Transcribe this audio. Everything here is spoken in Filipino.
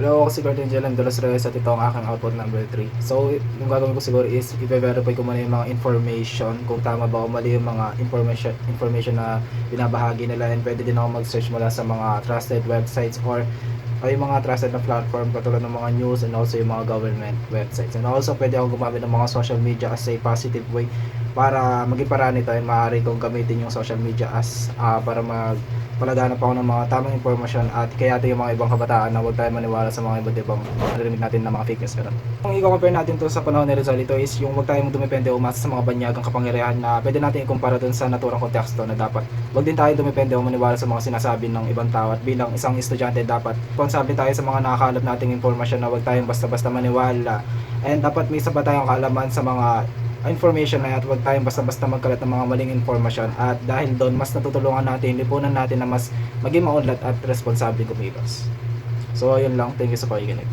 Hello, ako si Gordon Jelan de los Reyes at ito ang aking output number 3. So, yung gagawin ko siguro is i-verify ko muna yung mga information kung tama ba o mali yung mga information na binabahagi nila, and pwede din ako mag-search mula sa mga trusted websites or yung mga trusted na platform katulad ng mga news and also yung mga government websites. And also pwede ako gumamit ng mga social media as a positive way para maging paraan nito, ay maaari kong gamitin yung social media as para palaganap ako ng mga tamang impormasyon at kaya yung mga ibang kabataan na huwag tayo maniwala sa mga iba't ibang narinig natin na mga fake news. Ganun. Kung i-compare natin to sa panahon ni Rizal, ito is yung huwag tayong dumepende o umasa sa mga banyagang kapangyarihan na pwede natin ikumpara dun sa naturang konteksto na dapat huwag din tayo dumepende o maniwala sa mga sinasabi ng ibang tao, at bilang isang estudyante dapat responsable tayo sa mga nakakalap nating impormasyon na huwag tayong basta-basta maniwala, and dapat may sapat tayong kaalaman sa mga information na yan at huwag tayong basta-basta magkalat ng mga maling informasyon, at dahil doon mas natutulungan natin, lipunan natin na mas maging maunlad at responsable kumilos. So ayun lang, thank you sa pakikinig.